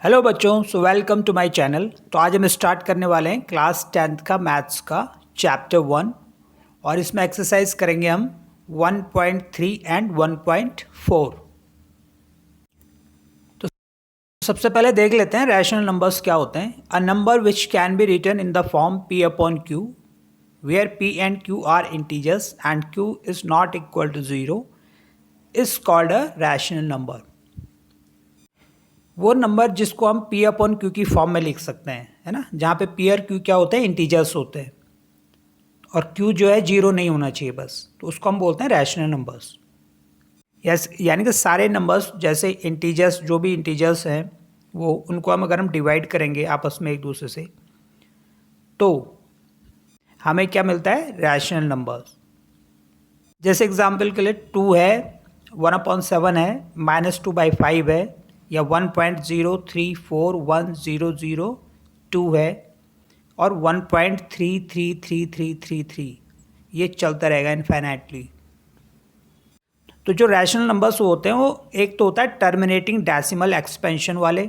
Hello बच्चों, welcome to my channel. तो आज हम स्टार्ट करने वाले हैं क्लास 10th का मैथ्स का चैप्टर 1 और इसमें एक्सरसाइज करेंगे हम 1.3 एंड 1.4। तो सबसे पहले देख लेते हैं रैशनल नंबर्स क्या होते हैं। A number which can be written in the form p upon q where p and q are integers and q is not equal to 0 is called a rational number. वो number जिसको हम p upon Q की form में लिख सकते हैं, है ना, जहाँ पे p और q क्या होते हैं, इंटीजर्स होते हैं और q जो है जीरो नहीं होना चाहिए बस, तो उसको हम बोलते हैं रैशनल नंबर्स। यानी कि सारे नंबर्स जैसे इंटीजर्स, जो भी इंटीजर्स हैं वो उनको अगर हम डिवाइड करेंगे आपस में एक दूसरे से तो हमें क्या मिलता है, रैशनल नंबर्स। जैसे एग्जाम्पल के लिए 2 है, 1/7 है, -2/5 है, या 1.0341002 है और 1.333333 ये चलता रहेगा इनफाइनाइटली। तो जो रैशनल नंबर्स होते हैं वो एक तो होता है टर्मिनेटिंग डेसिमल एक्सपेंशन वाले,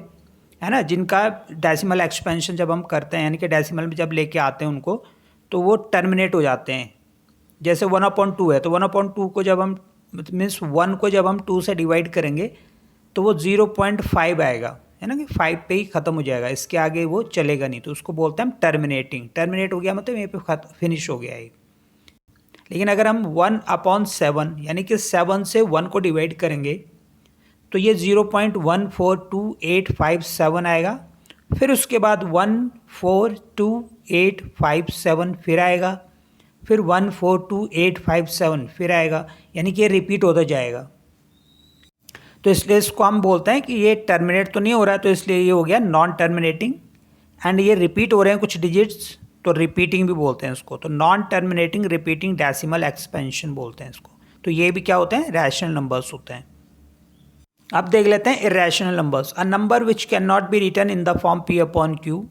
है ना, जिनका डेसिमल एक्सपेंशन जब हम करते हैं यानी कि डेसिमल में जब लेके आते हैं उनको तो वो टर्मिनेट हो जाते हैं। जैसे 1/2 है तो 1/2 को जब हम मीन्स 1 को जब हम 2 से डिवाइड करेंगे तो वो 0.5 आएगा, है ना, कि 5 पे ही ख़त्म हो जाएगा, इसके आगे वो चलेगा नहीं, तो उसको बोलते हैं हम टर्मिनेटिंग। टर्मिनेट हो गया मतलब यहीं पे फिनिश हो गया है। लेकिन अगर हम 1/7 यानी कि 7 से 1 को डिवाइड करेंगे तो ये 0.142857 आएगा, फिर उसके बाद 142,857 फिर आएगा, फिर 142,857 फिर आएगा, यानी कि ये रिपीट होता जाएगा। तो इसलिए इसको हम बोलते हैं कि ये टर्मिनेट तो नहीं हो रहा है, तो इसलिए ये हो गया नॉन टर्मिनेटिंग। एंड ये रिपीट हो रहे हैं कुछ डिजिट्स तो रिपीटिंग भी बोलते हैं इसको, तो non terminating repeating decimal expansion बोलते हैं इसको। तो ये भी क्या होते हैं, रैशनल नंबर्स होते हैं। अब देख लेते हैं irrational numbers. A number which can not be written in the form p upon q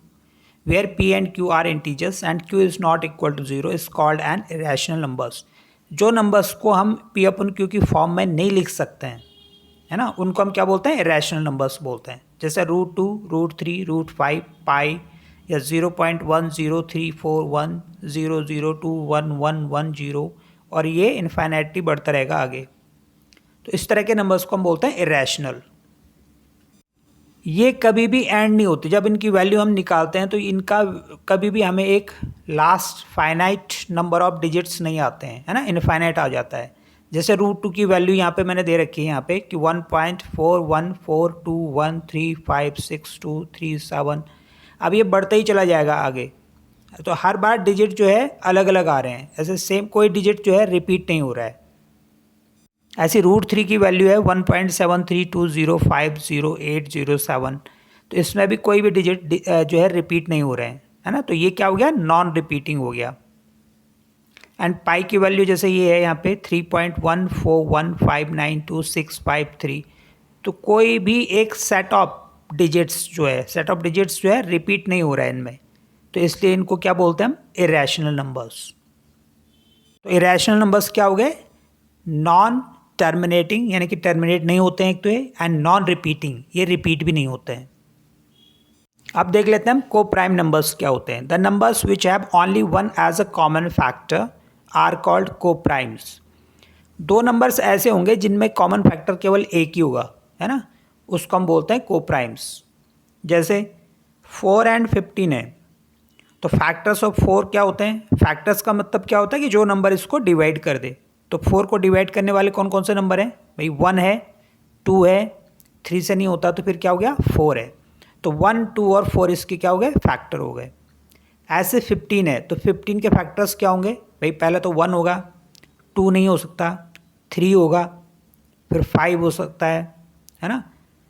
where p and q are integers and q is not equal to 0 is called an irrational numbers. जो numbers को हम p upon q की form में नहीं लिख सकते हैं, है ना, उनको हम क्या बोलते हैं, इरेशनल नंबर्स बोलते हैं। जैसे √2, √3, √5, पाई, या 0.103410021110 और ये इन्फाइनाइटली बढ़ता रहेगा आगे। तो इस तरह के नंबर्स को हम बोलते हैं इरेशनल। ये कभी भी एंड नहीं होती, जब इनकी वैल्यू हम निकालते हैं तो इनका कभी भी हमें एक last finite number of digits नहीं आते हैं, है ना, इनफाइनाइट आ जाता है। जैसे √2 की वैल्यू यहाँ पे मैंने दे रखी है यहाँ पे कि 1.414213562337। अब ये बढ़ता ही चला जाएगा आगे, तो हर बार डिजिट जो है अलग अलग आ रहे हैं, ऐसे सेम कोई डिजिट जो है रिपीट नहीं हो रहा है। ऐसी √3 की वैल्यू है 1.7320500807, तो इसमें भी कोई भी डिजिट जो है रिपीट नहीं हो रहे हैं, है ना, तो ये क्या हो गया, नॉन रिपीटिंग हो गया। एंड पाई की वैल्यू जैसे ये है यहाँ पे 3.14159265 तो कोई भी एक सेट ऑफ डिजिट्स जो है रिपीट नहीं हो रहा है इनमें, तो इसलिए इनको क्या बोलते हैं हम, इरेशनल नंबर्स। तो इरेशनल नंबर्स क्या हो गए, नॉन टर्मिनेटिंग यानी कि टर्मिनेट नहीं होते हैं एक तो ये, एंड नॉन रिपीटिंग ये रिपीट भी नहीं होते हैं। अब देख लेते हैं हम को प्राइम नंबर्स क्या होते हैं। The numbers which have only one as a common factor are called coprimes. दो नंबर्स ऐसे होंगे जिनमें कॉमन फैक्टर केवल एक ही होगा, है ना, उसको हम बोलते हैं को प्राइम्स। जैसे 4 एंड 15 है, तो फैक्टर्स ऑफ 4 क्या होते हैं, फैक्टर्स का मतलब क्या होता है कि जो नंबर इसको डिवाइड कर दे। तो 4 को डिवाइड करने वाले कौन कौन से नंबर हैं भाई, 1 है, 2 है, 3 से नहीं होता तो फिर क्या हो गया, 4 है। तो 1, 2 और 4 इसके क्या हो गए, फैक्टर हो गए। ऐसे 15 है, तो 15 के फैक्टर्स क्या होंगे भाई, पहले तो 1 होगा, 2 नहीं हो सकता, 3 होगा, फिर 5 हो सकता है ना,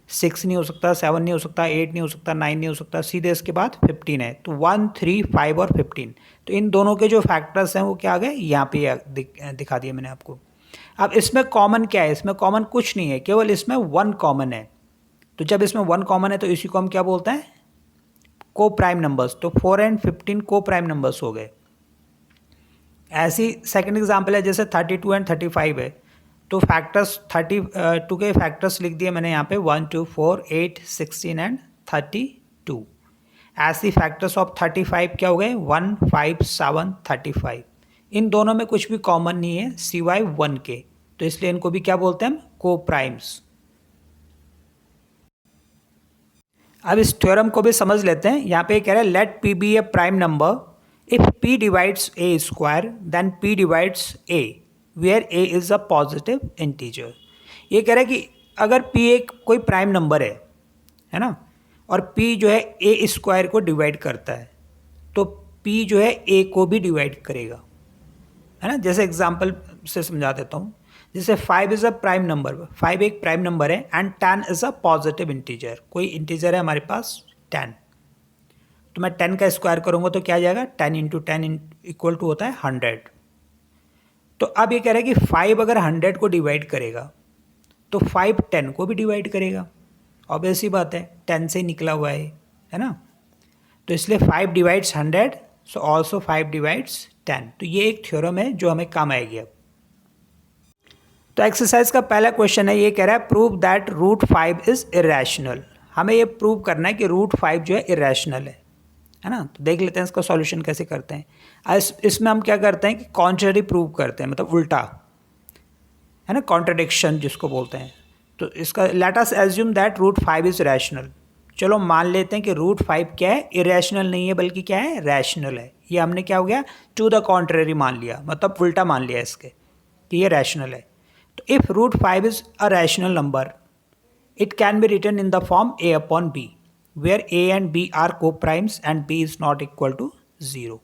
6 नहीं हो सकता, 7 नहीं हो सकता, 8 नहीं हो सकता, 9 नहीं हो सकता, सीधे इसके बाद 15 है। तो 1, 3, 5 और 15, तो इन दोनों के जो फैक्टर्स हैं वो क्या आ गए, यहाँ पे दिखा दिए मैंने आपको। अब इसमें कॉमन क्या है, इसमें कॉमन कुछ नहीं है, केवल इसमें 1 कॉमन है। तो जब इसमें 1 कॉमन है तो इसी को हम क्या बोलते हैं, को प्राइम नंबर्स। तो 4 एंड 15 को प्राइम नंबर्स हो गए। ऐसी सेकंड एग्जांपल है, जैसे 32 एंड 35 है, तो फैक्टर्स 32 के फैक्टर्स लिख दिए मैंने यहाँ पे 1, 2, 4, 8, 16 एंड 32। ऐसी फैक्टर्स ऑफ 35 क्या हो गए? 1, 5, 7, 35। इन दोनों में कुछ भी कॉमन नहीं है सिवाय 1 के, तो इसलिए इनको भी क्या बोलते हैं हम? को प्राइम्स। अब इस थ्योरम को भी समझ लेते हैं। यहाँ पे कह रहा है let P be a prime number if P divides A square then P divides A where A is a positive integer. ये कह रहा है कि अगर पी एक कोई प्राइम नंबर है ना, और पी जो है ए स्क्वायर को डिवाइड करता है, तो पी जो है ए को भी डिवाइड करेगा, है ना। जैसे एग्जांपल से समझा देता हूँ। जैसे 5 इज़ अ प्राइम नंबर, 5 एक प्राइम नंबर है and 10 is a positive integer. कोई इंटीजर है हमारे पास 10, तो मैं 10 का स्क्वायर करूँगा तो क्या आ जाएगा? 10 इंटू 10 इक्वल टू होता है 100। तो अब ये कह रहा है कि 5 अगर 100 को डिवाइड करेगा तो 5 10 को भी डिवाइड करेगा। ऑब्वियस ही बात है, 10 से ही निकला हुआ है ना। तो इसलिए 5 डिवाइड्स 100, सो ऑल्सो 5 डिवाइड्स 10। तो ये एक थ्योरम है जो हमें काम आएगी अब। तो एक्सरसाइज का पहला क्वेश्चन है, ये कह रहा है prove that root 5 is irrational. हमें ये प्रूव करना है कि रूट 5 जो है इरेशनल है ना। तो देख लेते हैं इसका सॉल्यूशन कैसे करते हैं। इसमें हम क्या करते हैं कि कॉन्ट्ररी प्रूव करते हैं, मतलब उल्टा, है ना, कॉन्ट्रडिक्शन जिसको बोलते हैं। तो इसका let us assume that root 5 is rational. चलो मान लेते हैं कि रूट 5 क्या है? इरेशनल नहीं है बल्कि क्या है? रैशनल है। ये हमने क्या हो गया? टू द कॉन्ट्ररी मान लिया, मतलब उल्टा मान लिया इसके कि ये रैशनल है। तो if root 5 is a rational number it can be written in the form a upon b where a and b are coprimes and b is not equal to 0।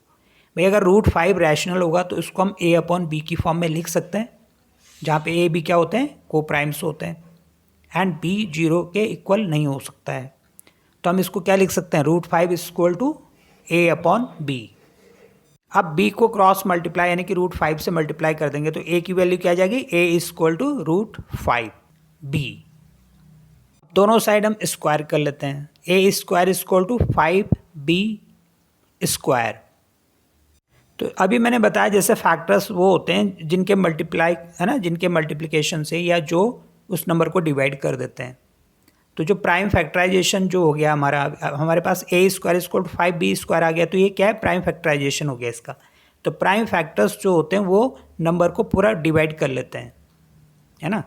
भाई अगर रूट 5 रैशनल होगा तो इसको हम a upon b की form में लिख सकते हैं, जहाँ पे a b क्या होते हैं? को प्राइम्स होते हैं, एंड b 0 के इक्वल नहीं हो सकता है। तो हम इसको क्या लिख सकते हैं? Root 5 is equal to a upon b। अब b को क्रॉस मल्टीप्लाई यानी कि रूट 5 से मल्टीप्लाई कर देंगे तो a की वैल्यू क्या आ जाएगी? a is equal to root 5 b। दोनों साइड हम स्क्वायर कर लेते हैं। a square is equal to 5b square. तो अभी मैंने बताया जैसे फैक्टर्स वो होते हैं जिनके मल्टीप्लाई, है ना, जिनके मल्टीप्लिकेशन से या जो उस नंबर को डिवाइड कर देते हैं। तो जो प्राइम फैक्टराइजेशन जो हो गया हमारे पास a square equal to 5b square आ गया, तो ये क्या है? प्राइम फैक्टराइजेशन हो गया इसका। तो प्राइम फैक्टर्स जो होते हैं वो नंबर को पूरा डिवाइड कर लेते हैं, है ना।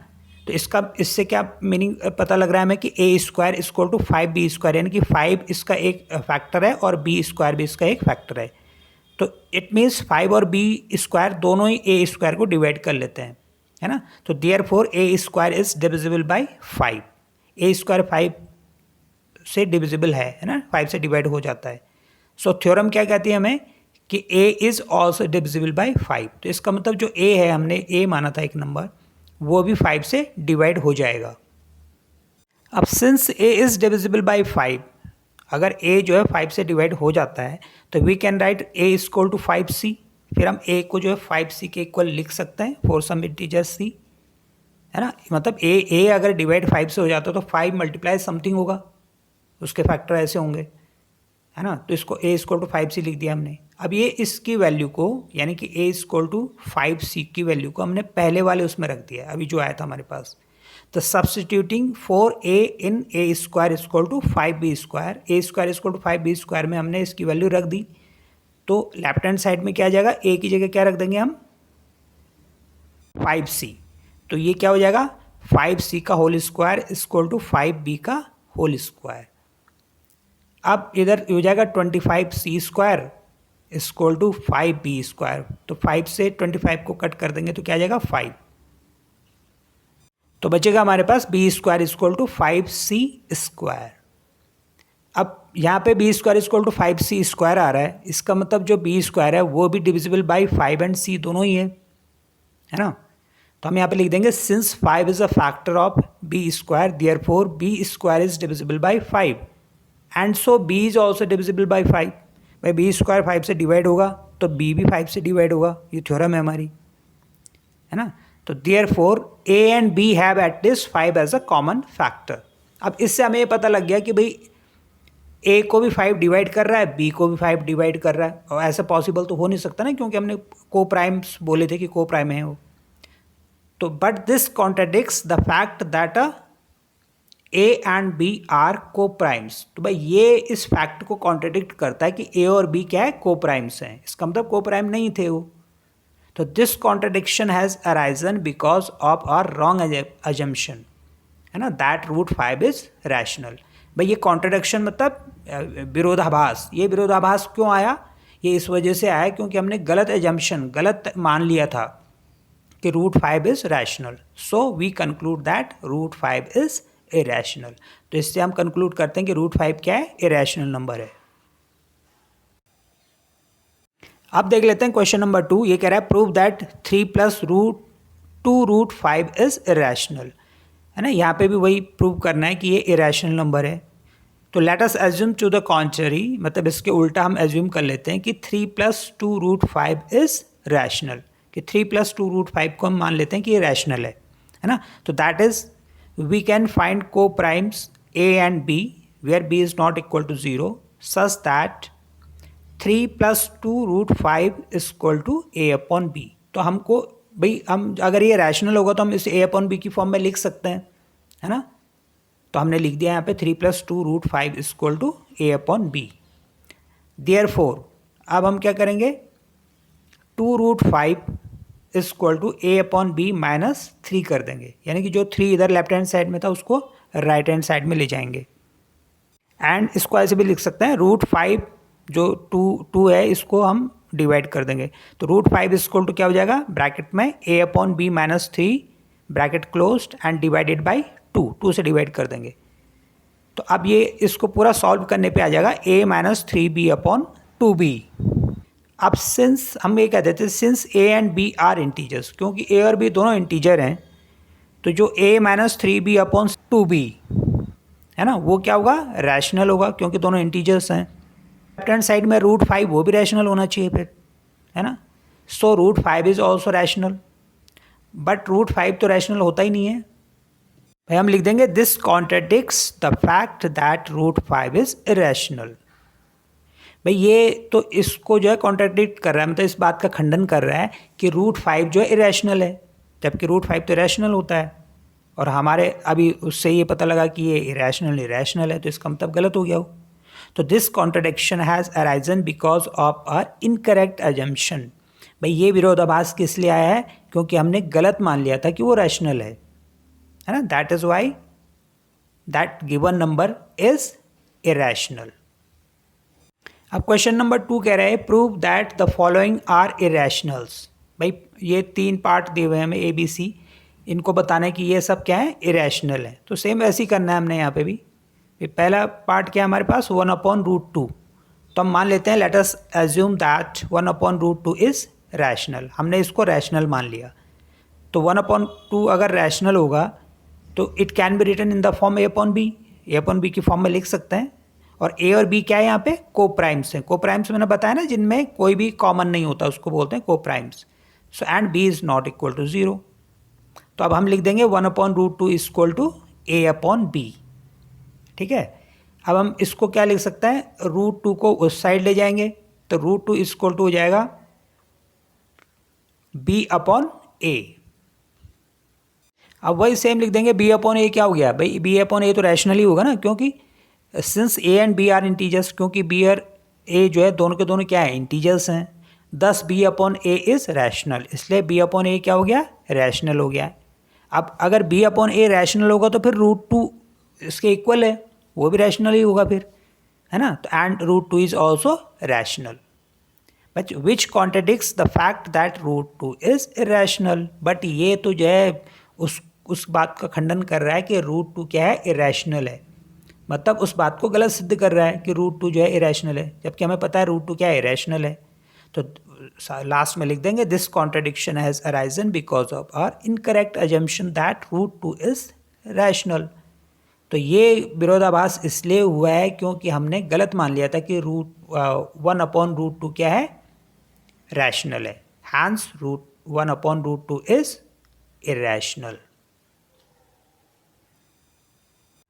तो इससे क्या मीनिंग पता लग रहा है हमें कि a square equal to 5b square, यानी कि 5 इसका एक फैक्टर है और b स्क्वायर भी इसका एक फैक्टर है। तो इट मीन्स 5 और b स्क्वायर दोनों ही a स्क्वायर को डिवाइड कर लेते हैं, है ना। तो therefore a square is divisible by 5। a square 5 से डिविजिबल है ना, 5 से डिवाइड हो जाता है। सो थ्योरम क्या कहती है हमें कि a is also divisible by 5। तो इसका मतलब जो a है, हमने a माना था एक नंबर, वो भी 5 से डिवाइड हो जाएगा। अब since a is divisible by 5, अगर a जो है 5 से डिवाइड हो जाता है तो we can write a equal to 5c। फिर हम a को जो है 5c के इक्वल लिख सकते हैं फॉर सम इंटीजर c, है ना। मतलब a अगर डिवाइड 5 से हो जाता है तो 5 मल्टीप्लाई समथिंग होगा, उसके फैक्टर ऐसे होंगे, है ना। तो इसको a इक्वल टू 5c लिख दिया हमने। अब ये इसकी वैल्यू को, यानी कि a इक्वल टू 5c की वैल्यू को हमने पहले वाले उसमें रख दिया, अभी जो आया था हमारे पास। तो substituting for a in a square equal to 5b square, a square equal to 5b square में हमने इसकी वैल्यू रख दी। तो लेफ्ट हैंड साइड में क्या आ जाएगा? a की जगह क्या रख देंगे हम? 5c। तो ये क्या हो जाएगा? 5c का whole square equal to 5b का होल स्क्वायर। अब इधर हो जाएगा 25c square equal to 5b square. तो 5 से 25 को कट कर देंगे तो क्या आ जाएगा? 5। तो बचेगा हमारे पास b square equal to 5c square. अब यहाँ पे b square equal to 5c square आ रहा है, इसका मतलब जो b स्क्वायर है वो भी डिविजिबल बाय 5 एंड c दोनों ही है ना। तो हम यहाँ पे लिख देंगे since 5 is a factor of b square therefore b square is divisible by 5 and so b is also divisible by 5। भाई b स्क्वायर 5 से डिवाइड होगा तो b भी 5 से डिवाइड होगा, ये थ्योरम है हमारी, है ना। तो therefore a and b have at least 5 as a common factor. अब इससे हमें ये पता लग गया कि भाई a को भी 5 डिवाइड कर रहा है, b को भी 5 डिवाइड कर रहा है, और ऐसा पॉसिबल तो हो नहीं सकता ना, क्योंकि हमने को प्राइम्स बोले थे कि को प्राइम है वो। तो but this contradicts the fact that A and B are coprimes, तो भाई ये इस फैक्ट को कॉन्ट्रडिक्ट करता है कि ए और बी क्या है, को प्राइम्स हैं, इसका मतलब को प्राइम नहीं थे वो। तो this contradiction has arisen because of our wrong assumption, है ना, दैट रूट 5 इज रैशनल। भाई ये कॉन्ट्रडिक्शन मतलब विरोधाभास, ये विरोधाभास क्यों आया, ये इस वजह से आया क्योंकि हमने गलत एजम्पशन, गलत मान लिया था कि root 5 is rational, so we conclude that root 5 is irrational. तो इससे हम कंक्लूड करते हैं कि रूट 5 क्या है, इरेशनल नंबर है। अब देख लेते हैं क्वेश्चन नंबर 2, ये कह रहा है prove that 3 plus root 2 root 5 is irrational, है ना, यहाँ पे भी वही प्रूव करना है कि ये इरेशनल नंबर है। तो let us assume to the contrary, मतलब इसके उल्टा हम एज्यूम कर लेते हैं कि 3 प्लस 2 रूट 5 इज रैशनल, कि 3 प्लस 2 रूट 5 को हम मान लेते हैं कि ये रैशनल है ना। तो that is we can find coprimes a and b where b is not equal to 0 such that 3 plus 2 root 5 is equal to a upon b। तो हमको भाई हम अगर ये रैशनल होगा तो हम इसे a अपॉन b की फॉर्म में लिख सकते हैं, है ना। तो हमने लिख दिया यहाँ पे 3 plus 2 root 5 is equal to a upon b। Therefore अब हम क्या करेंगे, 2 root 5 is equal to a upon b minus 3 कर देंगे, यानी कि जो 3 इधर लेफ्ट हैंड साइड में था उसको राइट हैंड साइड में ले जाएंगे। एंड इसको ऐसे भी लिख सकते हैं, रूट 5 जो 2 है इसको हम डिवाइड कर देंगे, तो रूट 5 इज इक्वल टू क्या हो जाएगा, ब्रैकेट में a upon b minus 3 bracket closed end divided by 2 से डिवाइड कर देंगे। तो अब ये इसको पूरा सॉल्व करने पे आ जाएगा a minus 3b upon 2b। अब सिंस हम ये कह देते हैं since a and b are integers, क्योंकि a और b दोनों इंटीजर हैं, तो जो a minus 3b upon 2b है ना वो क्या होगा, रैशनल होगा, क्योंकि दोनों इंटीजर्स हैं। लेफ्ट हैंड साइड में रूट 5 वो भी रैशनल होना चाहिए फिर, है ना। So root 5 is also rational, but root 5 तो रैशनल होता ही नहीं है। भाई हम लिख देंगे this contradicts the fact that root 5 is irrational. भाई ये तो इसको जो है कॉन्ट्रडिक्ट कर रहा है, मतलब इस बात का खंडन कर रहा है कि रूट 5 जो है इरेशनल है, जबकि रूट 5 तो रैशनल होता है, और हमारे अभी उससे ये पता लगा कि ये इरेशनल है, तो इसका मतलब गलत हो गया हो। तो this contradiction has arisen because of our incorrect assumption. भाई ये विरोधाभास किस लिए आया है, क्योंकि हमने गलत मान लिया था कि वो रैशनल है ना। That is why that given number is irrational. अब क्वेश्चन नंबर 2 कह रहे हैं prove that the following are irrationals. भाई ये 3 पार्ट दिए हुए हैं हमें ABC, इनको बताना है कि ये सब क्या है, इरेशनल है। तो सेम ऐसे ही करना है हमने यहाँ पे भी। पहला पार्ट क्या है हमारे पास, 1 अपॉन रूट 2, तो हम मान लेते हैं let us assume that 1 upon root 2 is rational, हमने इसको रैशनल मान लिया। तो 1 अपॉन 2 अगर रैशनल होगा तो it can be written in the form a upon b की फॉर्म में लिख सकते हैं। और a और b क्या है यहाँ पे, को प्राइम्स हैं। को प्राइम्स मैंने बताया ना, जिनमें कोई भी कॉमन नहीं होता उसको बोलते हैं coprimes. So and b is not equal to 0। तो अब हम लिख देंगे 1 upon root 2 is equal to a upon b, ठीक है। अब हम इसको क्या लिख सकते हैं, रूट 2 को उस साइड ले जाएंगे, तो रूट 2 इज इक्वल टू हो जाएगा b अपॉन a। अब वही सेम लिख देंगे b अपॉन a, क्या हो गया भाई, b अपॉन a तो रैशनल ही होगा ना, क्योंकि since a and b are integers, क्योंकि b और a जो है दोनों के दोनों क्या है, इंटीजर्स हैं। दस b upon a is rational, इसलिए b अपॉन a क्या हो गया, रैशनल हो गया। अब अगर b अपॉन a रैशनल होगा तो फिर रूट 2 इसके इक्वल है, वो भी रैशनल ही होगा फिर, है ना। तो and root 2 is also rational, but which contradicts the fact that root 2 is irrational. बट ये तो जो है उस बात का खंडन कर रहा है कि रूट 2 क्या है, इरेशनल है, मतलब उस बात को गलत सिद्ध कर रहा है कि रूट 2 जो है इरेशनल है, जबकि हमें पता है रूट 2 क्या है, इरेशनल है। तो लास्ट में लिख देंगे this contradiction has arisen because of our incorrect assumption that root 2 is rational. तो ये विरोधाभास इसलिए हुआ है क्योंकि हमने गलत मान लिया था कि रूट 1 अपॉन रूट 2 क्या है, रैशनल है। Hence root 1 upon root 2 is irrational.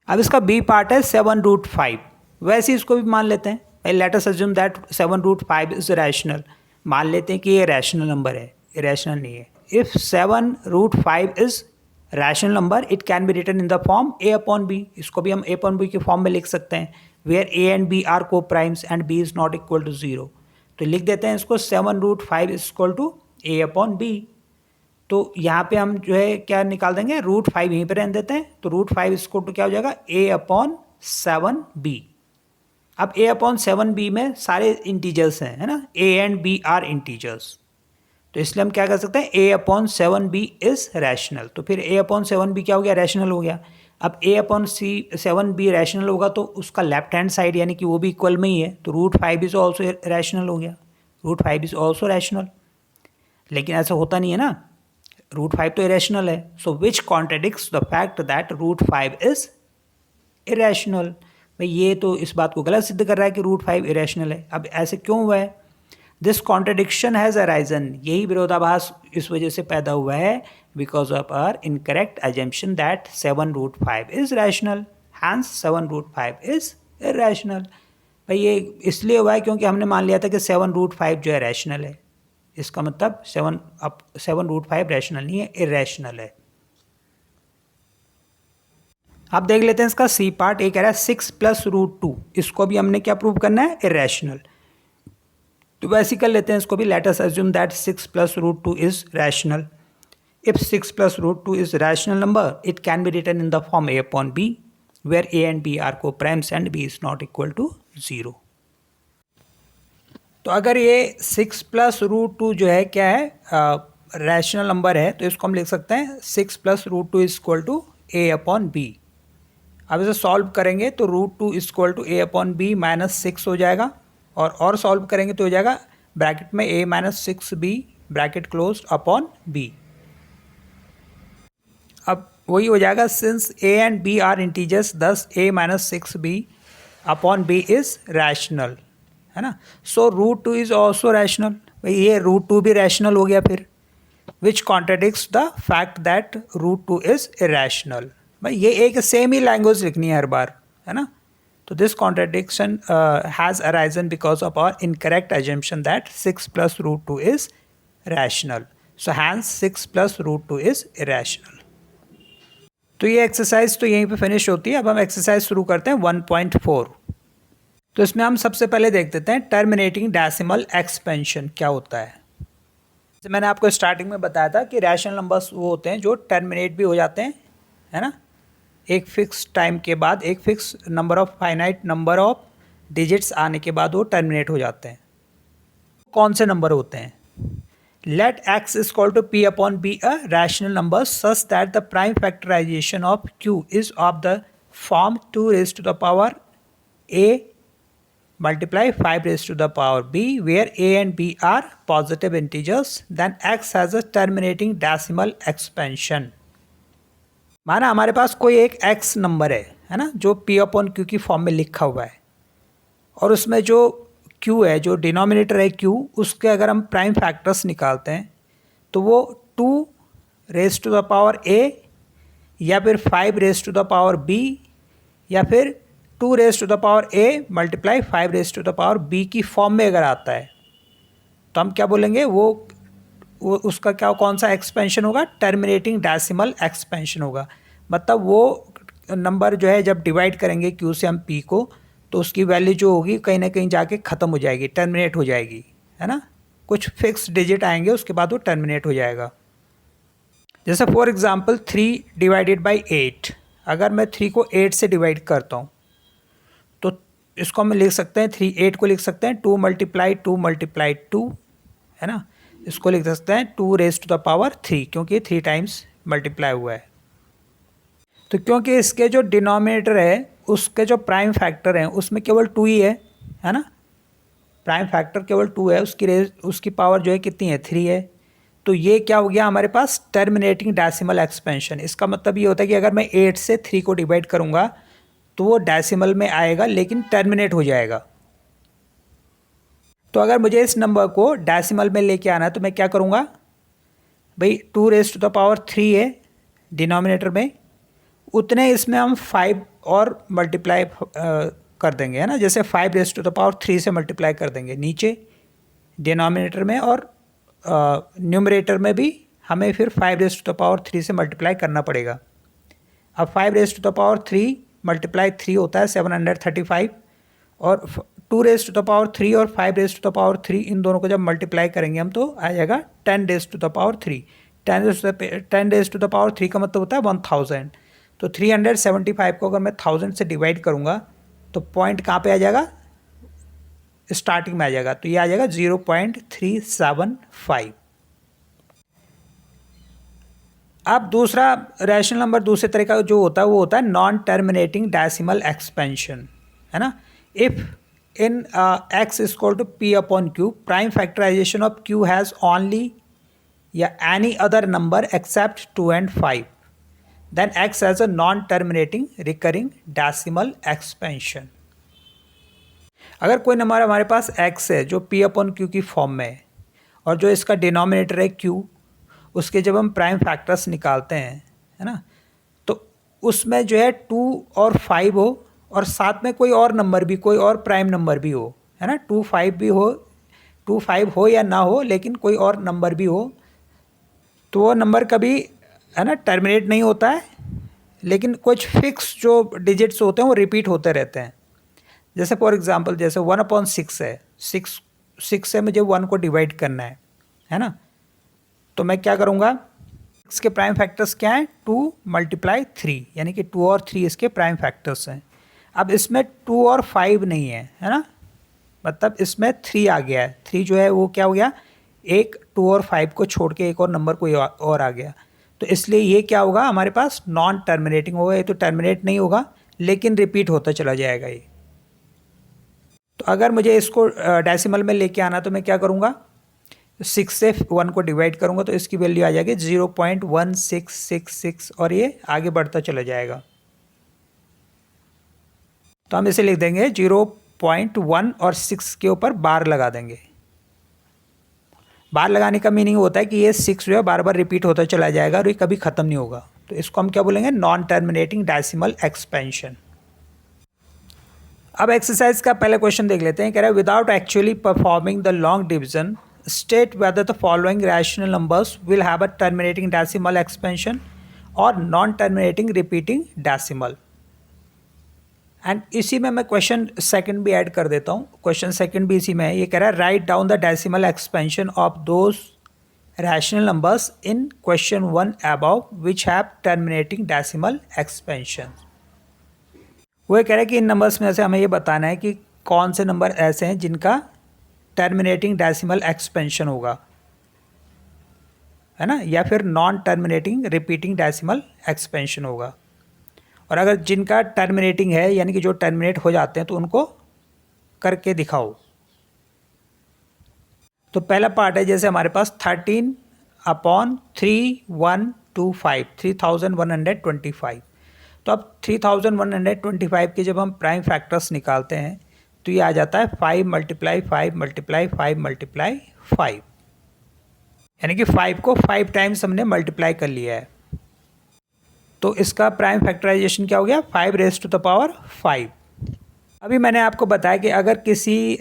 अब इसका बी पार्ट है 7 रूट 5, वैसे इसको भी मान लेते हैं। Let us assume that 7 root 5 is rational, मान लेते हैं कि ये रैशनल नंबर है, इरेशनल नहीं है। If 7 root 5 is rational number it can be written in the form a upon b, इसको भी हम a अपॉन बी के फॉर्म में लिख सकते हैं, where a and b are coprimes and b is not equal to 0। तो लिख देते हैं इसको 7√5 is equal to a upon b. तो यहाँ पे हम जो है क्या निकाल देंगे, √5 यहीं पे रहने देते हैं, तो √5 इसको तो क्या हो जाएगा a अपॉन 7b। अब a अपॉन 7b में सारे इंटीजर्स हैं, है ना, a and b are integers, तो इसलिए हम क्या कर सकते हैं, a upon 7b is rational. तो फिर a अपॉन 7b क्या हो गया, रैशनल हो गया। अब a अपॉन 7b रैशनल होगा तो उसका लेफ्ट हैंड साइड यानी कि वो भी इक्वल में ही है, तो √5 इज ऑल्सो रैशनल हो गया, √5 इज ऑल्सो रैशनल। लेकिन ऐसा होता नहीं है ना, √5 तो इरेशनल है, so which contradicts the fact that √5 is irrational. भाई ये तो इस बात को गलत सिद्ध कर रहा है कि √5 इरेशनल है। अब ऐसे क्यों हुआ है, दिस कॉन्ट्रडिक्शन हैज़ अराइजन, यही विरोधाभास इस वजह से पैदा हुआ है, because of our incorrect assumption that 7√5 is rational, hence 7√5 is irrational. भाई ये इसलिए हुआ है क्योंकि हमने मान लिया था कि 7√5 जो है रैशनल है, इसका मतलब 7√5 रैशनल नहीं है, इरेशनल है। आप देख लेते हैं इसका सी पार्ट, ये कह रहा है 6 + √2, इसको भी हमने क्या प्रूव करना है, इरेशनल। तो वैसे ही कर लेते हैं इसको भी, let us assume that 6 + √2 is rational. If 6 + √2 is rational number it can be written in the form a upon b, where a and b are coprimes and b is not equal to 0। तो अगर ये 6 + √2 जो है क्या है, rational number है, तो इसको हम लिख सकते हैं 6 + √2 is equal to a upon b। अब इसे सॉल्व करेंगे तो √2 is equal to a upon b -6 हो जाएगा, और सॉल्व करेंगे तो हो जाएगा ब्रैकेट में a - 6b bracket close upon b। अब वही हो जाएगा, since a and b are integers this a - 6b upon b is rational, है ना। सो √2 इज ऑल्सो रैशनल, भाई ये √2 भी रैशनल हो गया फिर, which contradicts the fact that √2 is irrational. भाई ये एक सेम ही लैंग्वेज लिखनी है हर बार, है ना। तो this contradiction has arisen because of our incorrect assumption that 6 + √2 is rational, so hence 6 + √2 is irrational. तो ये एक्सरसाइज तो यहीं पे फिनिश होती है। अब हम एक्सरसाइज शुरू करते हैं 1.4। तो इसमें हम सबसे पहले देख देते हैं टर्मिनेटिंग डेसिमल एक्सपेंशन क्या होता है। जैसे मैंने आपको स्टार्टिंग में बताया था कि रैशनल नंबर्स वो होते हैं जो टर्मिनेट भी हो जाते हैं, है ना, एक फिक्स टाइम के बाद, एक fix number of finite number of digits आने के बाद वो टर्मिनेट हो जाते हैं। कौन से नंबर होते हैं, let x is equal to p upon b a rational number such that the prime factorisation of q is of the form 2 raised to the power a multiply 5 raised to the power b, where a and b are positive integers, then x has a terminating decimal expansion। माना हमारे पास कोई एक x number है ना, जो p upon q की form में लिखा हुआ है, और उसमें जो q है, जो डिनोमिनेटर है q, उसके अगर हम प्राइम फैक्टर्स निकालते हैं तो वो 2 raised to the power a या फिर 5 raised to the power b या फिर 2 raised to the power a multiply 5 raised to the power b की फॉर्म में अगर आता है तो हम क्या बोलेंगे, वो उसका क्या, कौन सा एक्सपेंशन होगा, टर्मिनेटिंग डेसिमल एक्सपेंशन होगा। मतलब वो नंबर जो है जब डिवाइड करेंगे q से हम p को, तो उसकी वैल्यू जो होगी कहीं ना कहीं जाके ख़त्म हो जाएगी, टर्मिनेट हो जाएगी, है ना। कुछ फिक्स डिजिट आएंगे उसके बाद वो टर्मिनेट हो जाएगा। जैसे फॉर एग्जांपल 3 डिवाइडेड बाय 8, अगर मैं 3 को 8 से डिवाइड करता हूँ तो इसको हम लिख सकते हैं, 8 को लिख सकते हैं 2 × 2, है ना। इसको लिख सकते हैं 2 raised to the power 3, क्योंकि 3 टाइम्स मल्टीप्लाई हुआ है। तो क्योंकि इसके जो डिनोमिनेटर है उसके जो प्राइम फैक्टर हैं उसमें केवल 2 ही है ना, प्राइम फैक्टर केवल 2 है, उसकी पावर जो है कितनी है, 3 है। तो ये क्या हो गया हमारे पास, टर्मिनेटिंग डेसिमल एक्सपेंशन। इसका मतलब ये होता है कि अगर मैं 8 से 3 को डिवाइड करूँगा तो वो डेसिमल में आएगा लेकिन टर्मिनेट हो जाएगा। तो अगर मुझे इस नंबर को डेसिमल में लेके आना है तो मैं क्या करूँगा, भाई 2 raised to the power 3 है डिनोमिनेटर में, उतने इसमें हम 5 और मल्टीप्लाई कर देंगे, है ना। जैसे 5 raised to the power 3 से मल्टीप्लाई कर देंगे नीचे डिनोमिनेटर में, और न्यूमरेटर में भी हमें फिर 5⁻³ से मल्टीप्लाई करना पड़ेगा। अब 5⁻³ मल्टीप्लाई 3 होता है 735, और 2⁻³ और 5⁻³ इन दोनों को जब मल्टीप्लाई करेंगे हम तो आ जाएगा 10⁻³। 10⁻³ का मतलब होता है 1000। तो 375 को अगर मैं 1000 से डिवाइड करूँगा तो पॉइंट कहाँ पे आ जाएगा, स्टार्टिंग में आ जाएगा, तो ये आ जाएगा 0.375। अब दूसरा रैशनल नंबर दूसरे तरह का जो होता है वो होता है नॉन टर्मिनेटिंग डेसिमल एक्सपेंशन, है ना। If in x is equal to p upon q, prime factorisation of q has only या any other number except 2 and 5, then x has a non terminating recurring decimal expansion. अगर कोई नंबर हमारे पास x है जो p अपॉन q की form में है, और जो इसका डिनोमिनेटर है q, उसके जब हम प्राइम फैक्टर्स निकालते हैं, है ना, तो उसमें जो है 2 और 5 हो, और साथ में कोई और नंबर भी, कोई और प्राइम नंबर भी हो, है ना, 2 5 भी हो, 2 5 हो या ना हो, लेकिन कोई और नंबर भी हो, तो वो नंबर कभी, है ना, टर्मिनेट नहीं होता है, लेकिन कुछ फिक्स जो डिजिट्स होते हैं वो रिपीट होते रहते हैं। जैसे फॉर एग्जांपल जैसे 1/6 है, 6 से मुझे 1 को डिवाइड करना है ना, तो मैं क्या करूँगा, इसके प्राइम फैक्टर्स क्या हैं, 2 × 3, यानी कि 2 और 3 इसके प्राइम फैक्टर्स हैं। अब इसमें 2 और 5 नहीं है ना, मतलब इसमें 3 आ गया है। 3 जो है वो क्या हो गया, एक 2 और 5 को छोड़ के एक और नंबर कोई और आ गया, तो इसलिए ये क्या होगा हमारे पास, नॉन टर्मिनेटिंग होगा। ये तो टर्मिनेट नहीं होगा लेकिन रिपीट होता चला जाएगा ये। तो अगर मुझे इसको डेसिमल में लेके आना तो मैं क्या करूँगा, 6 से 1 को डिवाइड करूँगा तो इसकी वैल्यू आ जाएगी 0.1666, और ये आगे बढ़ता चला जाएगा। तो हम इसे लिख देंगे 0.1 और 6 के ऊपर बार लगा देंगे। बार लगाने का मीनिंग होता है कि ये 6 जो है बार बार रिपीट होता चला जाएगा और ये कभी ख़त्म नहीं होगा, तो इसको हम क्या बोलेंगे, नॉन टर्मिनेटिंग डेसिमल एक्सपेंशन। अब एक्सरसाइज का पहला क्वेश्चन देख लेते हैं। कह रहा है without actually performing the long division state whether the following rational numbers will have a terminating decimal expansion और non terminating repeating decimal. And इसी में मैं क्वेश्चन सेकंड भी ऐड कर देता हूँ। क्वेश्चन सेकंड भी इसी में है। ये कह रहा है write down the decimal expansion of those rational numbers in question 1 above which have terminating decimal expansion. वो कह रहा है कि इन नंबर्स में से हमें ये बताना है कि कौन से नंबर ऐसे हैं जिनका टर्मिनेटिंग डेसिमल एक्सपेंशन होगा, है ना, या फिर non terminating repeating decimal expansion होगा। और अगर जिनका टर्मिनेटिंग है यानी कि जो टर्मिनेट हो जाते हैं तो उनको करके दिखाओ। तो पहला पार्ट है जैसे हमारे पास 13/3125 3125। तो अब 3125 के जब हम प्राइम फैक्टर्स निकालते हैं तो ये आ जाता है 5 × 5 × 5 × 5, यानी कि 5 को 5 टाइम्स हमने मल्टीप्लाई कर लिया है। तो इसका प्राइम फैक्टराइजेशन क्या हो गया, 5⁻5। अभी मैंने आपको बताया कि अगर किसी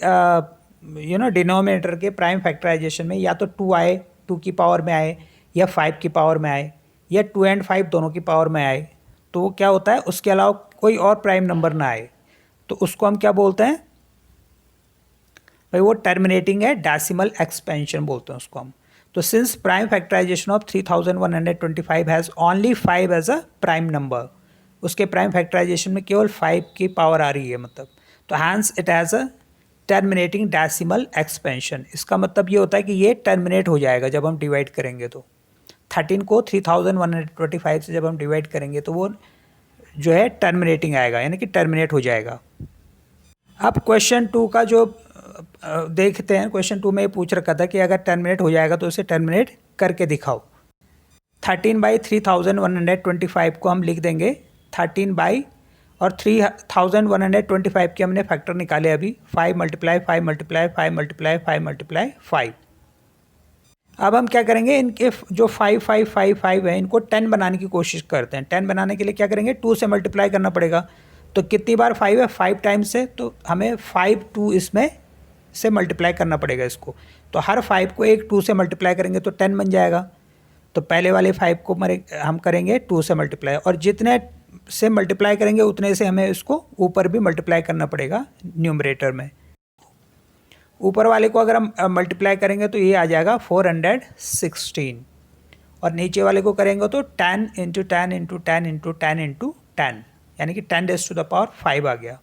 डिनोमिनेटर के प्राइम फैक्टराइजेशन में या तो 2 आए, 2 की पावर में आए, या 5 की पावर में आए, या 2 और 5 दोनों की पावर में आए, तो वो क्या होता है, उसके अलावा कोई और प्राइम नंबर ना आए तो उसको हम क्या बोलते हैं भाई, वो टर्मिनेटिंग है डेसिमल एक्सपेंशन बोलते हैं उसको हम। तो since prime factorisation of 3125 has only 5 as a prime number, उसके प्राइम फैक्टराइजेशन में केवल 5 की पावर आ रही है मतलब, तो hence it has a terminating decimal expansion. इसका मतलब ये होता है कि ये टर्मिनेट हो जाएगा जब हम डिवाइड करेंगे। तो 13 को 3125 से जब हम डिवाइड करेंगे तो वो जो है टर्मिनेटिंग आएगा, यानी कि टर्मिनेट हो जाएगा। अब क्वेश्चन 2 का जो देखते हैं, क्वेश्चन 2 में ये पूछ रखा था कि अगर टर्मिनेट हो जाएगा तो उसे टर्मिनेट करके दिखाओ। 13/3125 को हम लिख देंगे 13 और 3125 के हमने फैक्टर निकाले अभी, 5 × 5 × 5 × 5 × 5। अब हम क्या करेंगे, इनके जो 5 5 5 5 है इनको 10 बनाने की कोशिश करते हैं। 10 बनाने के लिए क्या करेंगे, 2 से मल्टीप्लाई करना पड़ेगा। तो कितनी बार 5 है, 5 टाइम्स से, तो हमें 5 2 इसमें से मल्टीप्लाई करना पड़ेगा इसको। तो हर 5 को एक 2 से मल्टीप्लाई करेंगे तो 10 बन जाएगा। तो पहले वाले 5 को हम करेंगे 2 से मल्टीप्लाई, और जितने से मल्टीप्लाई करेंगे उतने से हमें इसको ऊपर भी मल्टीप्लाई करना पड़ेगा न्यूमरेटर में। ऊपर वाले को अगर हम मल्टीप्लाई करेंगे तो ये आ जाएगा 416, और नीचे वाले को करेंगे तो 10 इंटू 10 इंटू 10 इंटू 10 इंटू 10, यानी कि 10 रेज़ टू द पावर 5 आ गया।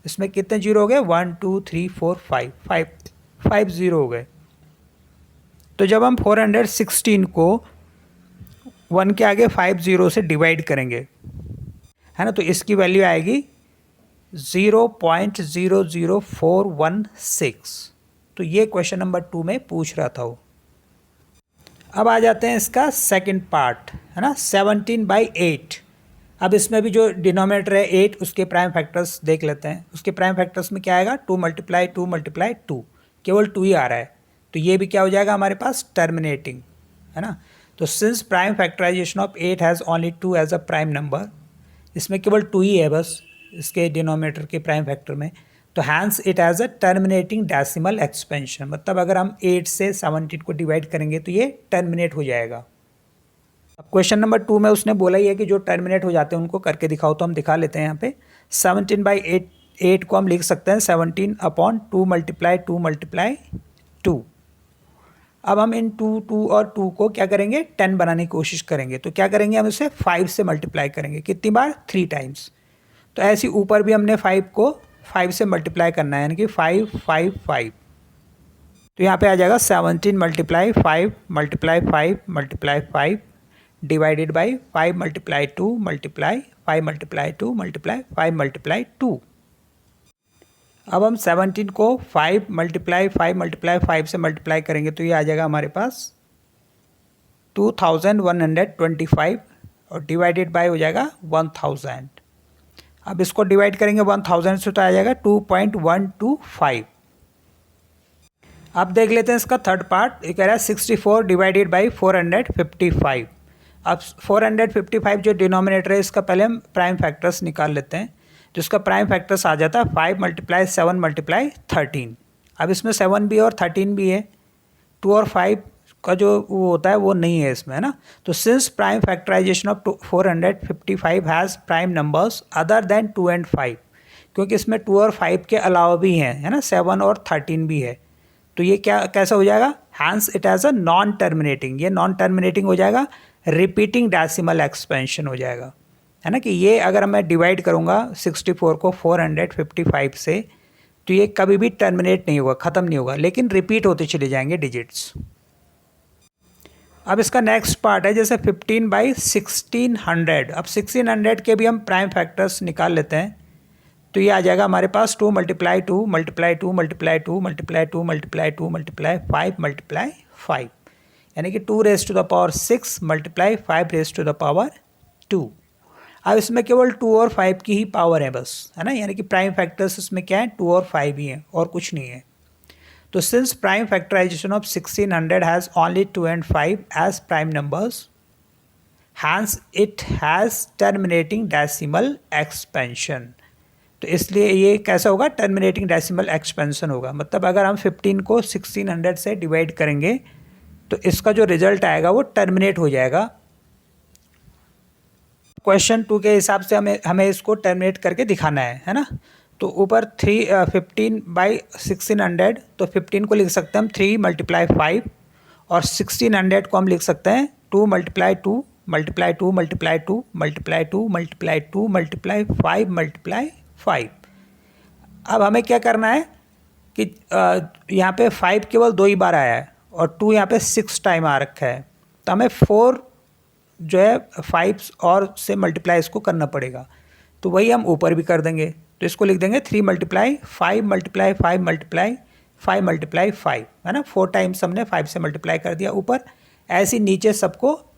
इसमें कितने जीरो हो गए? 1 2 3 4 5 5 जीरो हो गए। तो जब हम 416 को 1 के आगे 5 जीरो से डिवाइड करेंगे, है ना, तो इसकी वैल्यू आएगी 0.00416। तो ये क्वेश्चन नंबर 2 में पूछ रहा था वो। अब आ जाते हैं इसका सेकंड पार्ट, है ना, 17/8। अब इसमें भी जो डिनोमिनेटर है 8, उसके प्राइम फैक्टर्स देख लेते हैं। उसके प्राइम फैक्टर्स में क्या आएगा? 2 × 2 × 2, केवल 2 ही आ रहा है, तो ये भी क्या हो जाएगा हमारे पास? टर्मिनेटिंग, है ना। तो since prime factorisation of 8 has only 2 as a prime number, इसमें केवल 2 ही है बस इसके डिनोमिनेटर के प्राइम फैक्टर में, तो hence it has a terminating decimal expansion. मतलब अगर हम 8 से 17 को डिवाइड करेंगे तो ये टर्मिनेट हो जाएगा। अब क्वेश्चन नंबर 2 में उसने बोला ही है कि जो टर्मिनेट हो जाते हैं उनको करके दिखाओ, तो हम दिखा लेते हैं यहाँ पे। 17/8 को हम लिख सकते हैं 17/2 × 2 × 2। अब हम इन 2 2 और 2 को क्या करेंगे? 10 बनाने की कोशिश करेंगे। तो क्या करेंगे? हम इसे 5 से मल्टीप्लाई करेंगे। कितनी बार? 3 टाइम्स। तो ऐसे ऊपर भी हमने 5 को 5 से मल्टीप्लाई करना है, यानी कि 5 5 5। तो यहाँ पे आ जाएगा 17 × 5 × 5 × 5 डिवाइडेड बाई 5 × 2 × 5 × 2 × 5 × 2। अब हम 17 को 5 × 5 से मल्टीप्लाई करेंगे तो ये आ जाएगा हमारे पास 2125, और डिवाइडेड बाय हो जाएगा 1000। अब इसको डिवाइड करेंगे 1000 से तो आ जाएगा 2.125। अब देख लेते हैं इसका थर्ड पार्ट। ये कह रहा है 64 डिवाइडेड बाई 455। अब 455 जो डिनोमिनेटर है इसका पहले हम प्राइम फैक्टर्स निकाल लेते हैं। तो इसका प्राइम फैक्टर्स आ जाता है 5 × 7 × 13। अब इसमें 7 भी है और 13 भी है, 2 और 5 का जो वो होता है वो नहीं है इसमें, है ना। तो since prime factorisation of 455 has prime numbers other than 2 and 5, क्योंकि इसमें 2 और 5 के अलावा भी हैं, है ना, 7 और 13 भी है। तो ये क्या कैसा हो जाएगा? Hence it has a non terminating, ये नॉन टर्मिनेटिंग हो जाएगा, रिपीटिंग डेसिमल एक्सपेंशन हो जाएगा, है ना। कि ये अगर मैं डिवाइड करूँगा 64 को 455 से तो ये कभी भी टर्मिनेट नहीं होगा, ख़त्म नहीं होगा, लेकिन रिपीट होते चले जाएंगे डिजिट्स। अब इसका नेक्स्ट पार्ट है जैसे 15/1600। अब 1600 के भी हम प्राइम फैक्टर्स निकाल लेते हैं। तो ये आ जाएगा हमारे पास 2 × 2 × 2 × 2 × 2 × 2 × 2 × 5 × 5, यानी कि 2 raised to the power 6 × 5 raised to the power 2। अब इसमें केवल 2 और 5 की ही पावर है बस, है ना, यानी कि प्राइम फैक्टर्स इसमें क्या है? 2 और 5 ही हैं और कुछ नहीं है। तो since prime factorisation of 1600 has only 2 and 5 as prime numbers, hence it has terminating decimal expansion. तो इसलिए ये कैसा होगा? टर्मिनेटिंग डेसिमल एक्सपेंशन होगा। मतलब अगर हम 15 को 1600 से डिवाइड करेंगे तो इसका जो रिजल्ट आएगा वो टर्मिनेट हो जाएगा। क्वेश्चन 2 के हिसाब से हमें इसको टर्मिनेट करके दिखाना है ना। तो ऊपर 15/1600, तो 15 को लिख सकते हैं हम 3 × 5, और 1600 को हम लिख सकते हैं 2 × 2 × 2 × 2 × 2 × 2 × 5 × 5। अब हमें क्या करना है कि यहाँ पे 5 केवल 2 ही बार आया है और 2 यहाँ पे 6 टाइम आ रखा है, तो हमें 4 जो है 5 और से मल्टीप्लाई इसको करना पड़ेगा। तो वही हम ऊपर भी कर देंगे, तो इसको लिख देंगे 3 × 5 × 5 × 5 × 5, है ना। 4 टाइम्स हमने 5 से मल्टीप्लाई कर दिया ऊपर। ऐसे नीचे सबको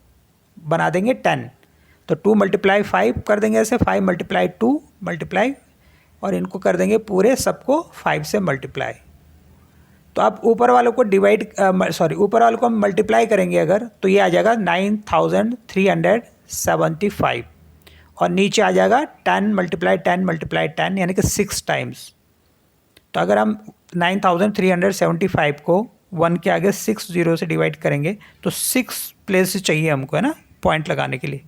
बना देंगे 10, तो 2 × 5 कर देंगे ऐसे, 5 × 2 मल्टीप्लाई, और इनको कर देंगे पूरे सबको 5 से मल्टीप्लाई। तो आप ऊपर वालों को ऊपर वालों को हम मल्टीप्लाई करेंगे अगर, तो ये आ जाएगा 9375, और नीचे आ जाएगा 10 × 10 × 10, यानी कि 6 टाइम्स। तो अगर हम 9375 को 1 के आगे 6 जीरो से डिवाइड करेंगे तो 6 प्लेस चाहिए हमको, है ना, पॉइंट लगाने के लिए।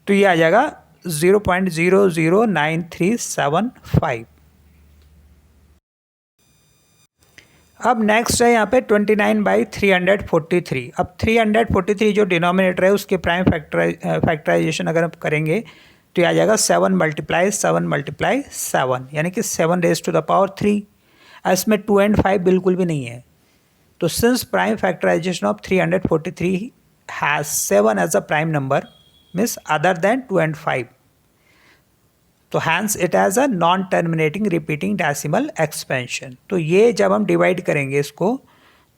तो ये आ जाएगा 0.009375। अब नेक्स्ट है यहाँ पे 29/343। अब 343 जो डिनोमिनेटर है उसके प्राइम फैक्टराइजेशन अगर हम करेंगे तो ये आ जाएगा 7 × 7 × 7, यानी कि 7⁻3। इसमें 2 और 5 बिल्कुल भी नहीं है। तो since prime factorisation of 343 has 7 as a prime number means other than 2 और 5, तो hence it as a non terminating repeating decimal expansion. तो ये जब हम डिवाइड करेंगे इसको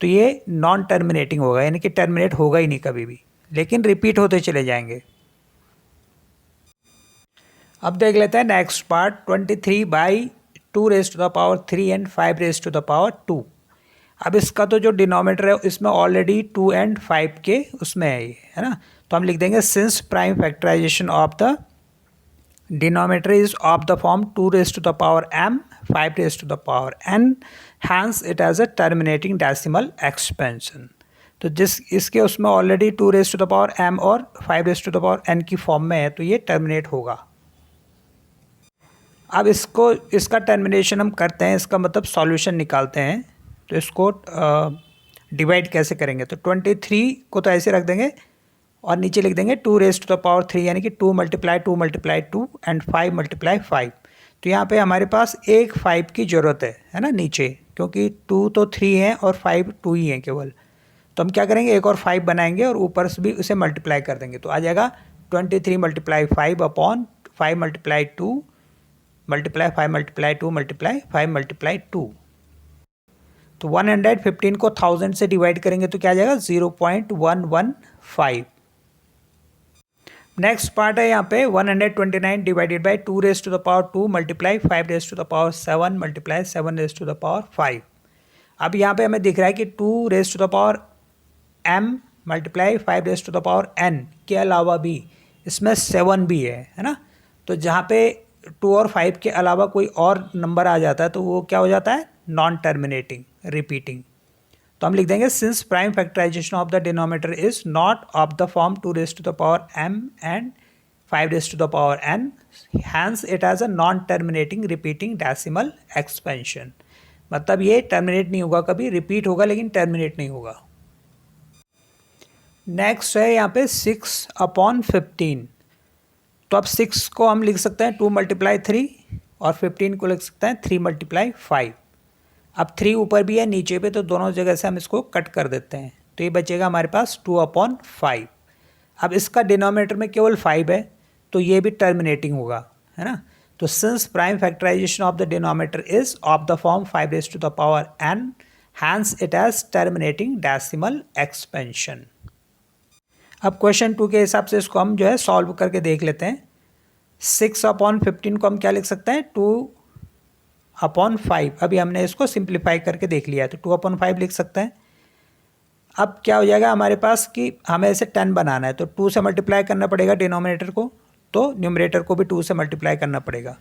तो ये नॉन टर्मिनेटिंग होगा, यानी कि टर्मिनेट होगा ही नहीं कभी भी, लेकिन रिपीट होते चले जाएंगे। अब देख लेते हैं नेक्स्ट पार्ट 23/2⁻³ एंड 5⁻2। अब इसका तो जो डिनोमिनेटर है इसमें ऑलरेडी 2 और 5 के उसमें है ये, है ना। तो हम लिख देंगे since prime factorisation of the denominator is of the form 2⁻m 5⁻n, hence it has a terminating decimal expansion। तो इसके उसमें ऑलरेडी 2⁻m और 5⁻n की फॉर्म में है तो ये टर्मिनेट होगा। अब इसका टर्मिनेशन हम करते हैं, इसका मतलब सॉल्यूशन निकालते हैं। तो इसको डिवाइड कैसे करेंगे, तो 23 को तो ऐसे रख देंगे और नीचे लिख देंगे 2⁻3, यानी कि 2 × 2 × 2 एंड 5 × 5। तो यहाँ पे हमारे पास एक 5 की ज़रूरत है ना नीचे, क्योंकि 2 तो 3 है और 5 2 ही है केवल। तो हम क्या करेंगे, एक और 5 बनाएंगे और ऊपर से भी उसे मल्टीप्लाई कर देंगे। तो आ जाएगा 23 × 5 अपॉन 5 × 2 मल्टीप्लाई 5 × 2 मल्टीप्लाई 5 × 2। तो 115 को 1000 से डिवाइड करेंगे तो क्या आ जाएगा 0.115। नेक्स्ट पार्ट है यहाँ पे 129 डिवाइडेड बाई 2⁻² मल्टीप्लाई 5⁻7 मल्टीप्लाई 7⁻5। अब यहाँ पे हमें दिख रहा है कि 2⁻m मल्टीप्लाई 5⁻n के अलावा भी इसमें 7 भी है ना। तो जहाँ पे 2 और 5 के अलावा कोई और नंबर आ जाता है तो वो क्या हो जाता है, नॉन टर्मिनेटिंग रिपीटिंग। तो हम लिख देंगे since prime factorisation of the denominator is not of the form 2⁻m and 5⁻n, hence it has a non terminating repeating decimal expansion. मतलब ये टर्मिनेट नहीं होगा, कभी रिपीट होगा लेकिन टर्मिनेट नहीं होगा। नेक्स्ट है यहाँ पे 6/15। तो अब 6 को हम लिख सकते हैं 2 × 3 और 15 को लिख सकते हैं 3 × 5। अब 3 ऊपर भी है नीचे पे, तो दोनों जगह से हम इसको कट कर देते हैं। तो ये बचेगा हमारे पास 2/5। अब इसका डिनोमिनेटर में केवल 5 है तो ये भी टर्मिनेटिंग होगा, है ना। तो since prime factorisation of the denominator is of the form 5⁻n, hence it has terminating decimal expansion. अब क्वेश्चन 2 के हिसाब से इसको हम जो है सॉल्व करके देख लेते हैं। 6/15 को हम क्या लिख सकते हैं, 2/5। अभी हमने इसको सिंप्लीफाई करके देख लिया है तो 2/5 लिख सकते हैं। अब क्या हो जाएगा हमारे पास कि हमें इसे 10 बनाना है तो 2 से मल्टीप्लाई करना पड़ेगा डिनोमिनेटर को, तो न्यूमरेटर को भी 2 से मल्टीप्लाई करना पड़ेगा।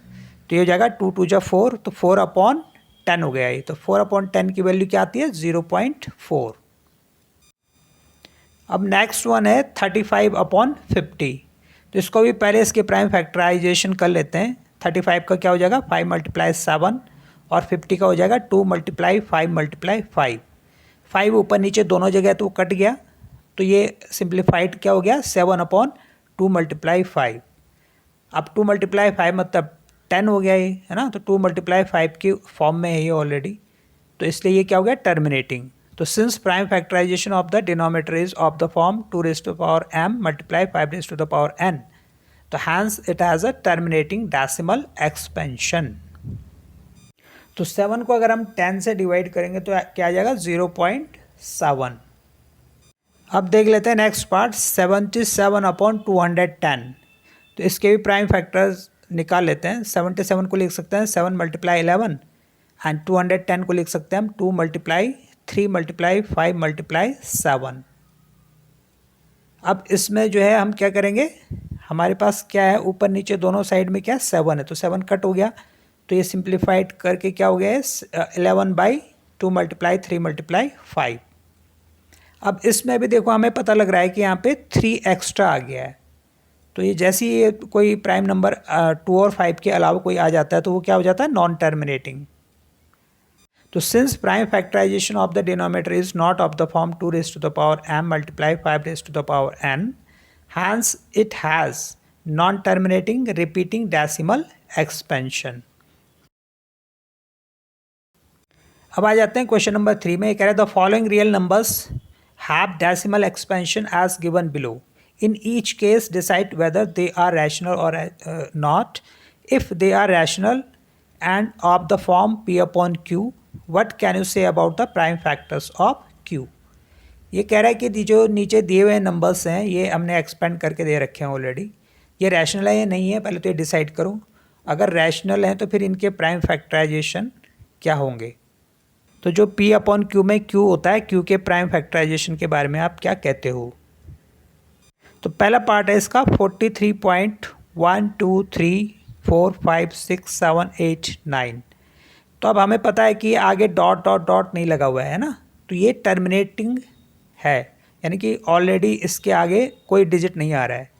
तो ये हो जाएगा 2 × 2 = 4, तो 4/10 हो गया ये। तो 4/10 की वैल्यू क्या आती है, 0.4। अब नेक्स्ट वन है 35/50। तो इसको भी पहले इसके प्राइम फैक्टराइजेशन कर लेते हैं। 35 का क्या हो जाएगा 5 × 7 और 50 का हो जाएगा 2 × 5 × 5। 5 ऊपर नीचे दोनों जगह तो कट गया, तो ये सिंप्लीफाइड क्या हो गया 7/2 × 5। अब 2 × 5 मतलब 10 हो गया ये, है ना। तो 2 × 5 की फॉर्म में है ये ऑलरेडी, तो इसलिए ये क्या हो गया टर्मिनेटिंग। तो since prime factorisation of the denominator is of the form 2⁻m multiply 5⁻n, तो hence it has a terminating decimal expansion. तो 7 को अगर हम 10 से डिवाइड करेंगे तो क्या आ जाएगा 0.7। अब देख लेते हैं नेक्स्ट पार्ट 77/210। तो इसके भी प्राइम फैक्टर्स निकाल लेते हैं। 77 को लिख सकते हैं 7 × 11 एंड 210 को लिख सकते हैं हम 2 × 3 × 5 × 7। अब इसमें जो है हम क्या करेंगे, हमारे पास क्या है ऊपर नीचे दोनों साइड में क्या 7 है, तो 7 कट हो गया। तो ये सिंप्लीफाइड करके क्या हो गया है 11/3 2 मल्टीप्लाई 3 मल्टीप्लाई 5। अब इसमें भी देखो हमें पता लग रहा है कि यहाँ पे 3 एक्स्ट्रा आ गया है। तो ये जैसे ही कोई प्राइम नंबर 2 और 5 के अलावा कोई आ जाता है तो वो क्या हो जाता है, नॉन टर्मिनेटिंग। तो since prime factorisation of the denominator is not of the form 2 raise to the power m multiply 5 raise to the power n, hence it has non terminating repeating decimal expansion. अब आ जाते हैं question number 3 में। ये कह रहे हैं the following real numbers have decimal expansion as given below. In each case, decide whether they are rational or not. If they are rational and of the form P upon Q, what can you say about the prime factors of Q? ये कह रहा है कि जो नीचे दिए हुए numbers हैं ये हमने एक्सपेंड करके दे रखे हैं ऑलरेडी। ये रैशनल है या नहीं है, पहले तो ये डिसाइड करो। अगर रैशनल हैं तो फिर इनके प्राइम फैक्टराइजेशन क्या होंगे। तो जो P अपॉन Q में Q होता है, Q के प्राइम फैक्टराइजेशन के बारे में आप क्या कहते हो। तो पहला पार्ट है इसका 43.123456789। तो अब हमें पता है कि आगे डॉट डॉट डॉट नहीं लगा हुआ है ना, तो ये टर्मिनेटिंग है, यानी कि ऑलरेडी इसके आगे कोई डिजिट नहीं आ रहा है।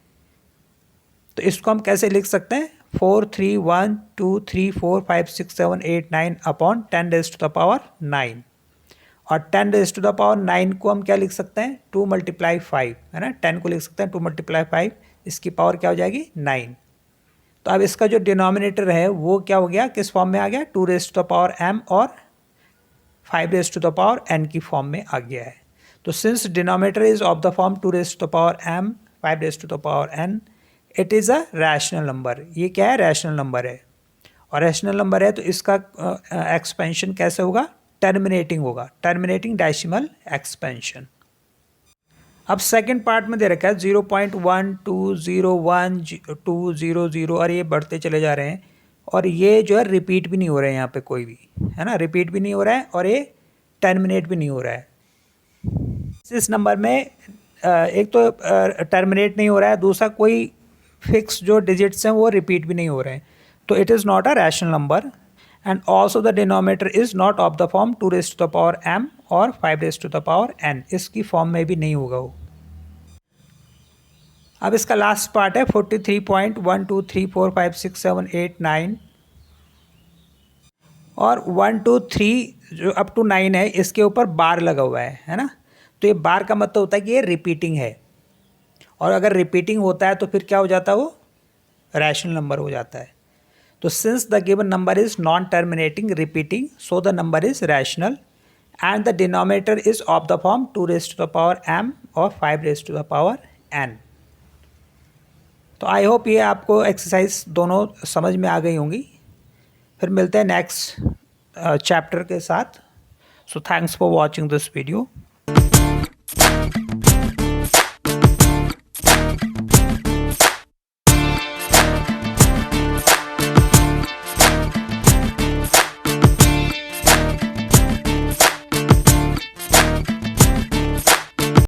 तो इसको हम कैसे लिख सकते हैं, 4312345678 upon 10 raise to the power 9। और 10 रेज़ टू द पावर 9 को हम क्या लिख सकते हैं, 2 मल्टीप्लाई 5 है ना। 10 को लिख सकते हैं 2 मल्टीप्लाई 5, इसकी पावर क्या हो जाएगी 9। तो अब इसका जो डिनोमिनेटर है वो क्या हो गया, किस फॉर्म में आ गया, 2 raise to the power m और 5 raise to the power n की फॉर्म में आ गया है। तो since denominator is of the form 2 raise to the power m 5 raise to the power n, it is a rational number. ये क्या है, रैशनल नंबर है। और रैशनल नंबर है तो इसका एक्सपेंशन कैसे होगा, टर्मिनेटिंग होगा, टर्मिनेटिंग डेसिमल एक्सपेंशन। अब सेकंड पार्ट में दे रखा है 0.1201200 और ये बढ़ते चले जा रहे हैं और ये जो है रिपीट भी नहीं हो रहे हैं यहाँ पे कोई भी, है ना, रिपीट भी नहीं हो रहा है और ये टर्मिनेट भी नहीं हो रहा है। इस नंबर में एक तो टर्मिनेट नहीं हो रहा है, दूसरा कोई फिक्स जो डिजिट्स हैं वो रिपीट भी नहीं हो रहे हैं। तो it is not a rational number and also the denominator is not of the form 2 raised to the power m और 5 raised to the power n, इसकी फॉर्म में भी नहीं होगा वो। अब इसका लास्ट पार्ट है 43.123456789 और 1 2 3 जो अप टू 9 है इसके ऊपर बार लगा हुआ है ना। तो ये बार का मतलब होता है कि ये रिपीटिंग है, और अगर रिपीटिंग होता है तो फिर क्या हो जाता है, वो रैशनल नंबर हो जाता है। तो since the given number is non-terminating repeating, so the number is rational and the denominator is of the form 2 raised to the power m और 5 raised to the power n। तो I hope ये आपको exercise दोनों समझ में आ गई होंगी। फिर मिलते हैं नेक्स्ट चैप्टर के साथ। So thanks for watching this video.